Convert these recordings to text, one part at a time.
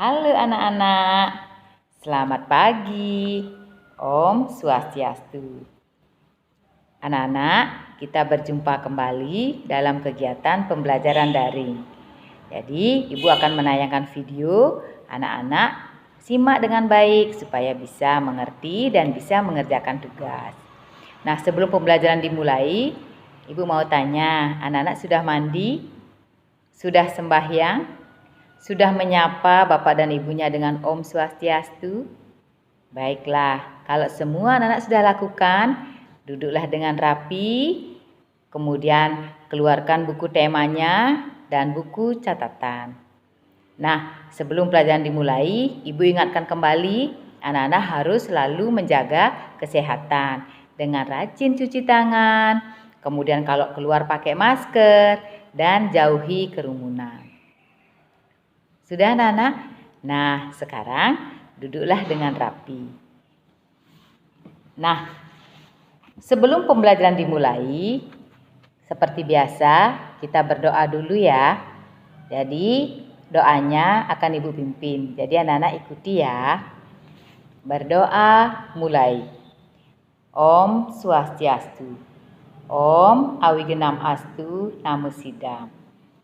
Halo anak-anak, selamat pagi. Om Swastiastu. Anak-anak, kita berjumpa kembali dalam kegiatan pembelajaran daring. Jadi, Ibu akan menayangkan video, anak-anak simak dengan baik supaya bisa mengerti dan bisa mengerjakan tugas. Nah, sebelum pembelajaran dimulai, Ibu mau tanya, anak-anak sudah mandi? Sudah sembahyang? Sudah menyapa Bapak dan Ibunya dengan Om Swastiastu? Baiklah, kalau semua anak-anak sudah lakukan, duduklah dengan rapi, kemudian keluarkan buku temanya dan buku catatan. Nah, sebelum pelajaran dimulai, Ibu ingatkan kembali, anak-anak harus selalu menjaga kesehatan dengan rajin cuci tangan, kemudian kalau keluar pakai masker, dan jauhi kerumunan. Sudah anak-anak? Nah, sekarang duduklah dengan rapi. Nah, sebelum pembelajaran dimulai, seperti biasa kita berdoa dulu ya. Jadi doanya akan Ibu pimpin. Jadi anak-anak ikuti ya. Berdoa mulai. Om Swastiastu. Om Awigenam Astu Namo Sidam.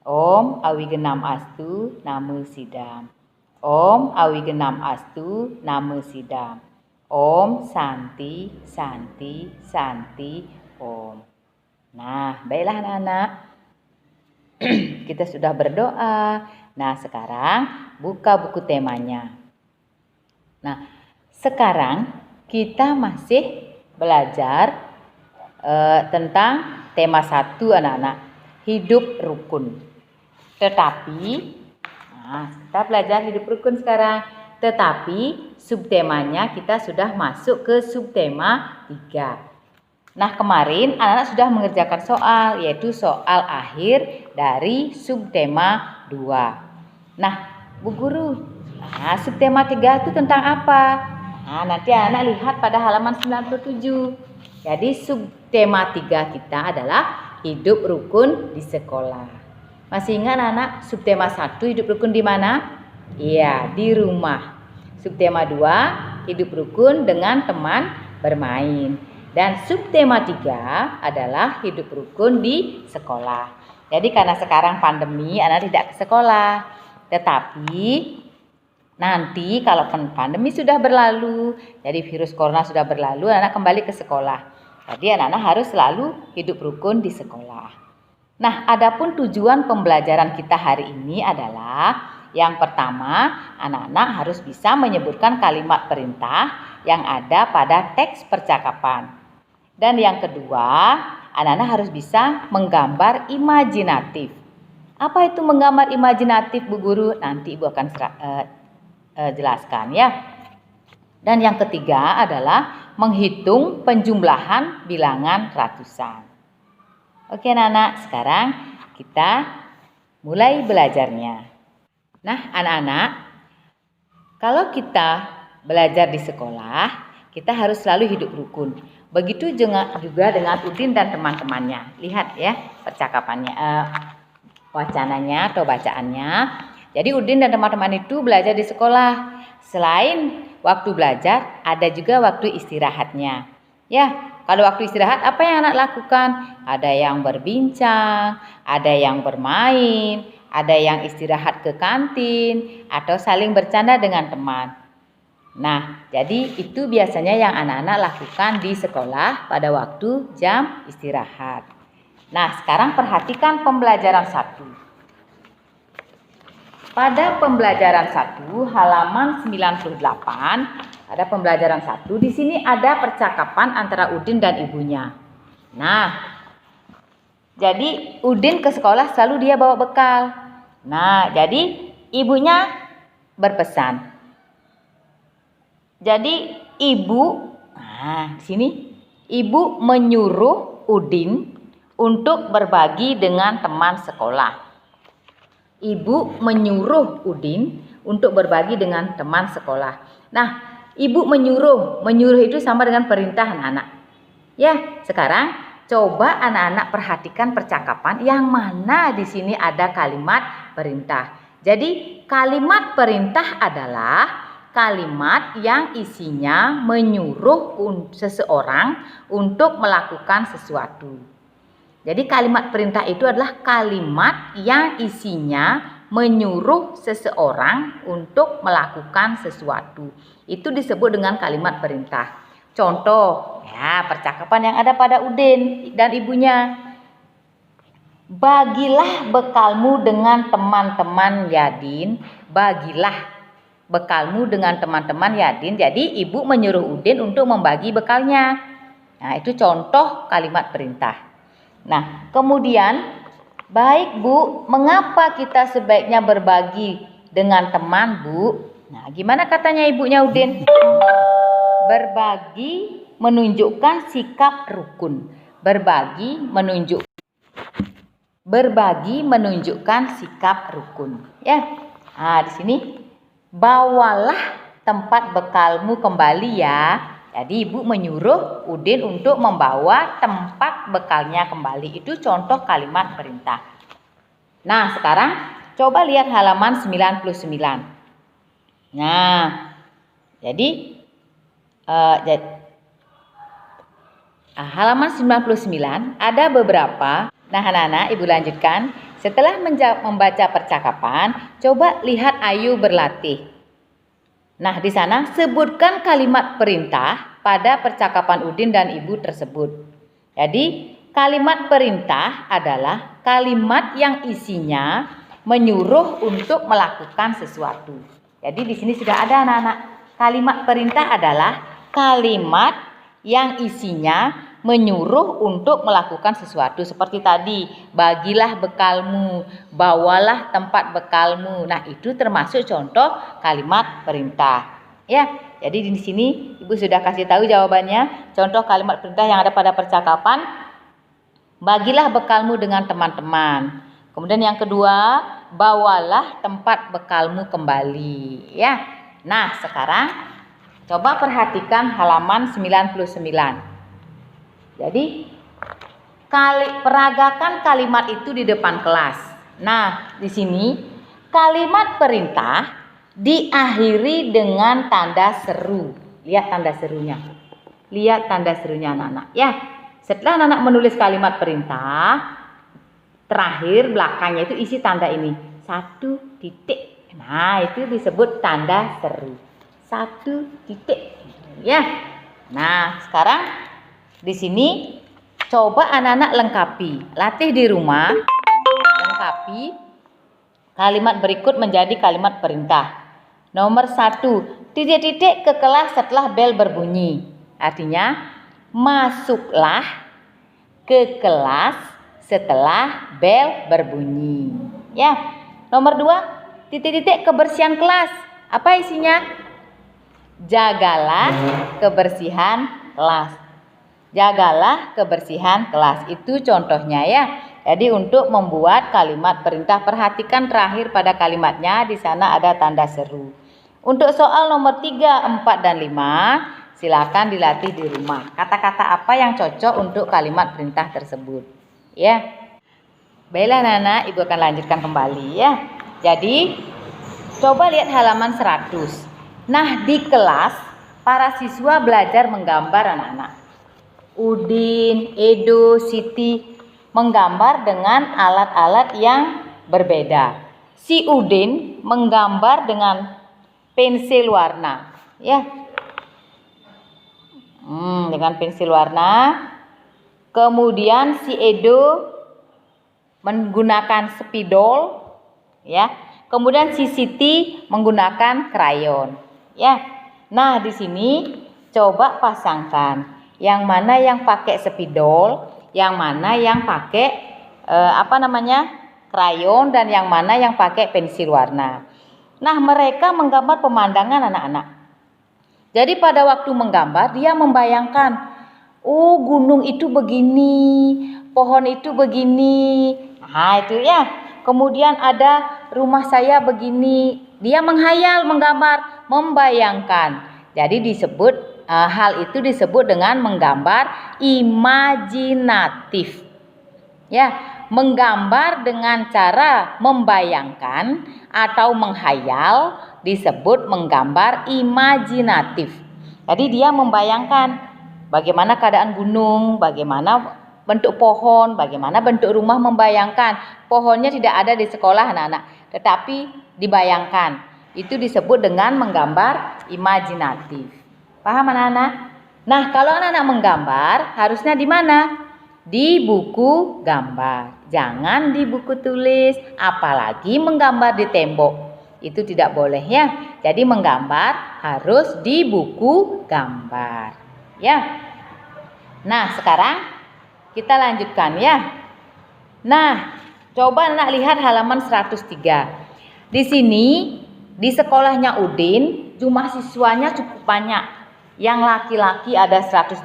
Om Awigenam Astu Namo Sidam. Om Awigenam Astu Namo Sidam. Om Santi Santi Santi Om. Nah, baiklah anak-anak. Kita sudah berdoa. Nah, sekarang buka buku temanya. Nah, sekarang kita masih belajar tentang tema 1 anak-anak, hidup rukun. Tetapi, kita belajar hidup rukun sekarang. Tetapi subtemanya kita sudah masuk ke subtema 3. Nah, kemarin anak-anak sudah mengerjakan soal, yaitu soal akhir dari subtema 2. Nah, Bu Guru, subtema 3 itu tentang apa? Nah, nanti anak lihat pada halaman 97. Jadi subtema 3 kita adalah hidup rukun di sekolah. Masih ingat anak subtema 1 hidup rukun di mana? Iya, di rumah. Subtema 2 hidup rukun dengan teman bermain. Dan subtema 3 adalah hidup rukun di sekolah. Jadi karena sekarang pandemi anak tidak ke sekolah. Tetapi nanti kalau pandemi sudah berlalu, jadi virus corona sudah berlalu, anak kembali ke sekolah. Jadi anak-anak harus selalu hidup rukun di sekolah. Nah, adapun tujuan pembelajaran kita hari ini adalah yang pertama, anak-anak harus bisa menyebutkan kalimat perintah yang ada pada teks percakapan. Dan yang kedua, anak-anak harus bisa menggambar imajinatif. Apa itu menggambar imajinatif, Bu Guru? Nanti Ibu akan jelaskan ya. Dan yang ketiga adalah menghitung penjumlahan bilangan ratusan. Oke anak-anak, sekarang kita mulai belajarnya. Nah anak-anak, kalau kita belajar di sekolah, kita harus selalu hidup rukun. Begitu juga dengan Udin dan teman-temannya. Lihat ya percakapannya, wacananya atau bacaannya. Jadi Udin dan teman-teman itu belajar di sekolah. Selain waktu belajar, ada juga waktu istirahatnya. Ya, kalau waktu istirahat apa yang anak lakukan? Ada yang berbincang, ada yang bermain, ada yang istirahat ke kantin, atau saling bercanda dengan teman. Nah, jadi itu biasanya yang anak-anak lakukan di sekolah pada waktu jam istirahat. Nah, sekarang perhatikan pembelajaran 1. Pada pembelajaran 1 halaman 98 ada pembelajaran 1. Di sini ada percakapan antara Udin dan ibunya. Nah, jadi Udin ke sekolah selalu dia bawa bekal. Nah, jadi ibunya berpesan. Jadi ibu, di sini ibu menyuruh Udin untuk berbagi dengan teman sekolah. Ibu menyuruh Udin untuk berbagi dengan teman sekolah. Nah, ibu menyuruh itu sama dengan perintah anak-anak. Ya, sekarang coba anak-anak perhatikan percakapan yang mana di sini ada kalimat perintah. Jadi kalimat perintah adalah kalimat yang isinya menyuruh seseorang untuk melakukan sesuatu. Jadi kalimat perintah itu adalah kalimat yang isinya menyuruh seseorang untuk melakukan sesuatu. Itu disebut dengan kalimat perintah. Contoh, ya, percakapan yang ada pada Udin dan ibunya. Bagilah bekalmu dengan teman-teman Yadin. Bagilah bekalmu dengan teman-teman Yadin. Jadi ibu menyuruh Udin untuk membagi bekalnya. Nah, itu contoh kalimat perintah. Nah, kemudian, baik Bu, mengapa kita sebaiknya berbagi dengan teman, Bu? Nah, gimana katanya ibunya Udin? Berbagi menunjukkan sikap rukun. Berbagi menunjukkan sikap rukun. Ya. Nah, di sini bawalah tempat bekalmu kembali ya. Jadi ibu menyuruh Udin untuk membawa tempat bekalnya kembali. Itu contoh kalimat perintah. Nah, sekarang coba lihat halaman 99. Nah, jadi halaman 99 ada beberapa. Nah, anak-anak, ibu lanjutkan. Setelah membaca percakapan, coba lihat Ayu berlatih. Nah, di sana sebutkan kalimat perintah pada percakapan Udin dan ibu tersebut. Jadi, kalimat perintah adalah kalimat yang isinya menyuruh untuk melakukan sesuatu. Jadi, di sini sudah ada anak-anak. Kalimat perintah adalah kalimat yang isinya menyuruh untuk melakukan sesuatu. Seperti tadi, bagilah bekalmu, bawalah tempat bekalmu. Nah, itu termasuk contoh kalimat perintah. Ya, jadi di sini ibu sudah kasih tahu jawabannya. Contoh kalimat perintah yang ada pada percakapan, bagilah bekalmu dengan teman-teman. Kemudian yang kedua, bawalah tempat bekalmu kembali. Ya, nah sekarang coba perhatikan halaman 99. Jadi peragakan kalimat itu di depan kelas. Nah, di sini kalimat perintah diakhiri dengan tanda seru. Lihat tanda serunya. Lihat tanda serunya anak-anak. Ya, setelah anak-anak menulis kalimat perintah, terakhir belakangnya itu isi tanda ini. 1 titik. Nah, itu disebut tanda seru. 1 titik. Ya. Nah, sekarang di sini coba anak-anak lengkapi, latih di rumah, lengkapi kalimat berikut menjadi kalimat perintah. Nomor 1, titik-titik ke kelas setelah bel berbunyi. Artinya, masuklah ke kelas setelah bel berbunyi. Ya. Nomor 2, titik-titik kebersihan kelas. Apa isinya? Jagalah kebersihan kelas. Jagalah kebersihan kelas. Itu contohnya ya. Jadi untuk membuat kalimat perintah, perhatikan terakhir pada kalimatnya, di sana ada tanda seru. Untuk soal nomor 3, 4, dan 5, silakan dilatih di rumah. Kata-kata apa yang cocok untuk kalimat perintah tersebut. Ya. Baiklah anak-anak, ibu akan lanjutkan kembali ya. Jadi coba lihat halaman 100. Nah, di kelas para siswa belajar menggambar anak-anak. Udin, Edo, Siti menggambar dengan alat-alat yang berbeda. Si Udin menggambar dengan pensil warna, ya, dengan pensil warna. Kemudian si Edo menggunakan spidol, ya. Kemudian si Siti menggunakan krayon, ya. Nah, di sini coba pasangkan. Yang mana yang pakai spidol, yang mana yang pakai krayon, dan yang mana yang pakai pensil warna. Nah, mereka menggambar pemandangan anak-anak. Jadi pada waktu menggambar dia membayangkan, oh gunung itu begini, pohon itu begini. Nah, itu ya. Kemudian ada rumah saya begini. Dia menghayal, menggambar, membayangkan. Jadi disebut hal itu disebut dengan menggambar imajinatif. Ya, menggambar dengan cara membayangkan atau menghayal disebut menggambar imajinatif. Jadi dia membayangkan bagaimana keadaan gunung, bagaimana bentuk pohon, bagaimana bentuk rumah, membayangkan. Pohonnya tidak ada di sekolah anak-anak, tetapi dibayangkan. Itu disebut dengan menggambar imajinatif. Paham anak-anak? Nah, kalau anak-anak menggambar harusnya di mana? Di buku gambar. Jangan di buku tulis, apalagi menggambar di tembok. Itu tidak boleh ya. Jadi menggambar harus di buku gambar. Ya. Nah, sekarang kita lanjutkan ya. Nah, coba anak lihat halaman 103. Di sini di sekolahnya Udin jumlah siswanya cukup banyak. Yang laki-laki ada 125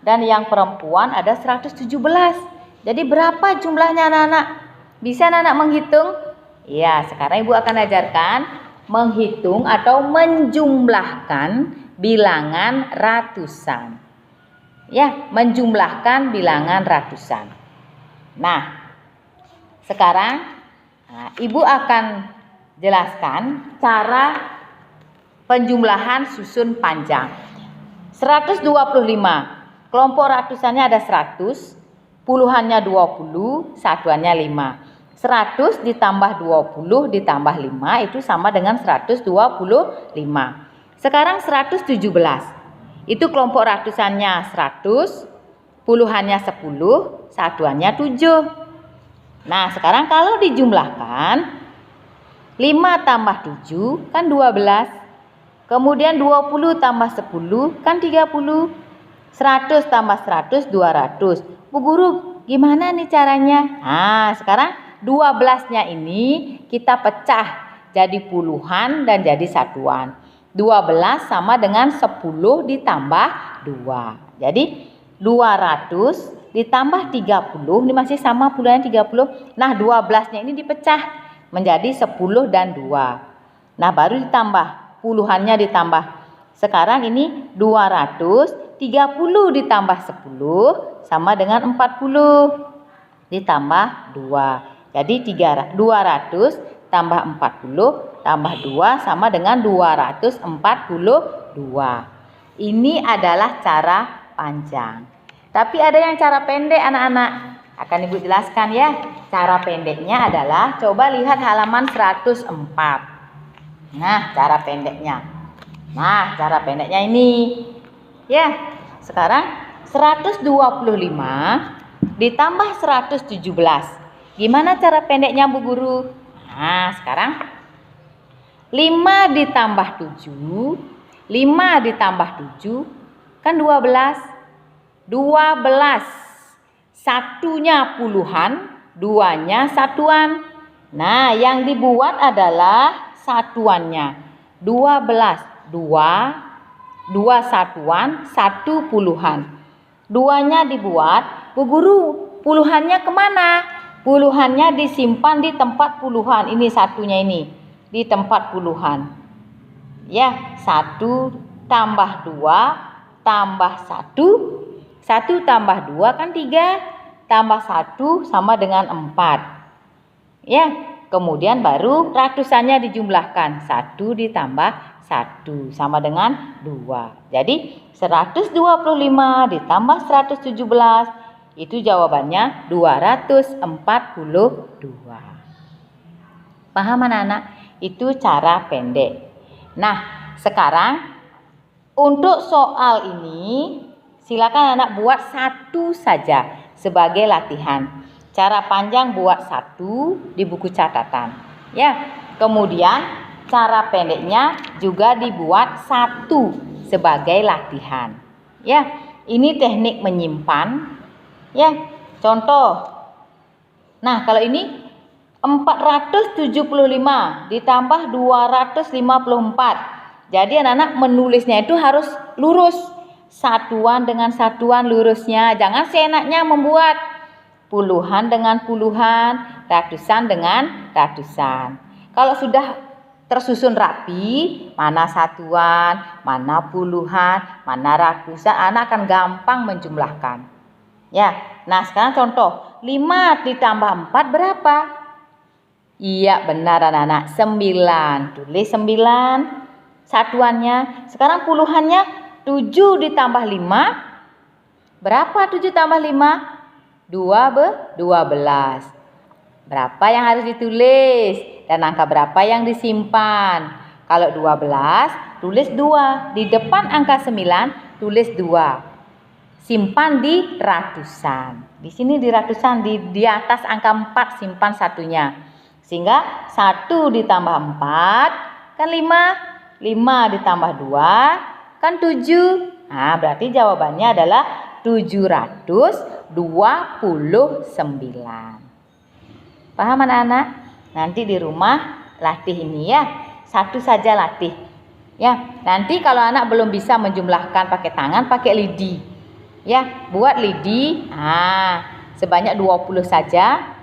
dan yang perempuan ada 117. Jadi berapa jumlahnya anak-anak? Bisa anak-anak menghitung? Ya, sekarang Ibu akan ajarkan menghitung atau menjumlahkan bilangan ratusan. Ya, menjumlahkan bilangan ratusan. Nah, sekarang Ibu akan jelaskan cara penjumlahan susun panjang. 125. Kelompok ratusannya ada 100, puluhannya 20, satuannya 5. 100 ditambah 20 ditambah 5 itu sama dengan 125. Sekarang 117. Itu kelompok ratusannya 100, puluhannya 10, satuannya 7. Nah, sekarang kalau dijumlahkan 5 tambah 7 kan 12. Kemudian 20 tambah 10 kan 30. 100 tambah 100 200. Bu Guru, gimana nih caranya? Nah, sekarang 12-nya ini kita pecah jadi puluhan dan jadi satuan. 12 sama dengan 10 ditambah 2. Jadi 200 ditambah 30, ini masih sama puluhannya 30. Nah, 12-nya ini dipecah menjadi 10 dan 2. Nah, baru ditambah, puluhannya ditambah. Sekarang ini 230 ditambah 10 sama dengan 40 ditambah 2. Jadi 200 tambah 40 tambah 2 sama dengan 242. Ini adalah cara panjang. Tapi ada yang cara pendek anak-anak. Akan Ibu jelaskan ya. Cara pendeknya adalah coba lihat halaman 104. Nah, cara pendeknya. Nah, cara pendeknya ini. Ya, sekarang 125 ditambah 117. Gimana cara pendeknya Bu Guru? Nah, sekarang 5 ditambah 7, 5 ditambah 7 kan 12. 12. Satunya puluhan, duanya satuan. Nah, yang dibuat adalah satuannya. 12. 2 satuan, 1 puluhan. Duanya dibuat, Bu Guru, puluhannya kemana? Puluhannya disimpan di tempat puluhan. Ini satunya ini, di tempat puluhan. Ya, 1 tambah 2 tambah 1. 1 tambah 2 kan 3. Tambah 1 sama dengan 4. Ya, kemudian baru ratusannya dijumlahkan. 1 ditambah 1 sama dengan 2. Jadi 125 ditambah 117. Itu jawabannya 242. Paham anak-anak? Itu cara pendek. Nah, sekarang untuk soal ini silakan anak buat satu saja sebagai latihan. Cara panjang buat 1 di buku catatan. Ya, kemudian cara pendeknya juga dibuat 1 sebagai latihan. Ya, ini teknik menyimpan. Ya, contoh. Nah, kalau ini 475 ditambah 254. Jadi anak-anak menulisnya itu harus lurus. Satuan dengan satuan lurusnya. Jangan seenaknya membuat puluhan dengan puluhan, ratusan dengan ratusan. Kalau sudah tersusun rapi, mana satuan, mana puluhan, mana ratusan, anak akan gampang menjumlahkan. Ya, nah sekarang contoh 5 ditambah 4 berapa? Iya benar anak-anak, 9. Tulis 9 satuannya. Sekarang puluhannya 7 ditambah 5 berapa? 7 tambah 5? 12. Berapa yang harus ditulis? Dan angka berapa yang disimpan? Kalau 12, tulis 2. Di depan angka 9, tulis 2. Simpan di ratusan. Di sini di ratusan, di atas angka 4 simpan satunya. Sehingga 1 ditambah 4 kan 5. 5 ditambah 2 kan 7. Nah, berarti jawabannya adalah 729. Paham anak-anak? Nanti di rumah latih ini ya. Satu saja latih. Ya, nanti kalau anak belum bisa menjumlahkan pakai tangan, pakai lidi. Ya, buat lidi. Sebanyak 20 saja.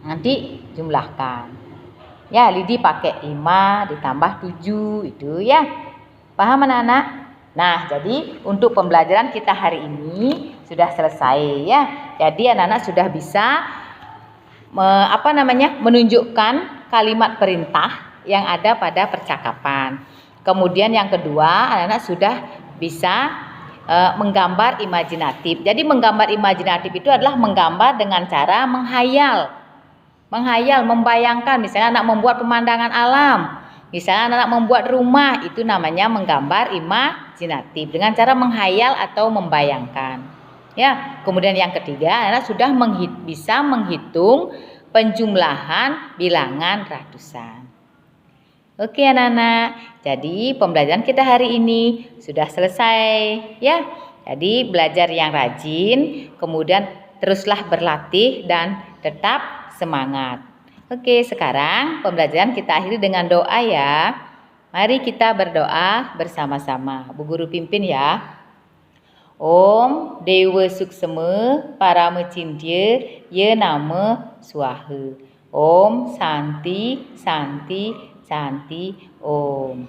Nanti jumlahkan. Ya, lidi pakai 5 ditambah 7 itu ya. Paham anak-anak? Nah, jadi untuk pembelajaran kita hari ini sudah selesai ya. Jadi anak-anak sudah bisa menunjukkan kalimat perintah yang ada pada percakapan. Kemudian yang kedua, anak-anak sudah bisa menggambar imajinatif. Jadi menggambar imajinatif itu adalah menggambar dengan cara menghayal, membayangkan. Misalnya anak membuat pemandangan alam, misalnya anak membuat rumah, itu namanya menggambar imajinatif dengan cara menghayal atau membayangkan. Ya, kemudian yang ketiga, anak sudah bisa menghitung penjumlahan bilangan ratusan. Oke anak-anak, jadi pembelajaran kita hari ini sudah selesai ya. Jadi belajar yang rajin, kemudian teruslah berlatih dan tetap semangat. Oke, sekarang pembelajaran kita akhiri dengan doa ya. Mari kita berdoa bersama-sama. Bu Guru pimpin ya. Om Dewa Suksema Paramacindya Ye Nama Swaha. Om Santi Santi Santi Om.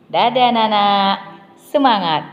Dadah anak-anak, semangat.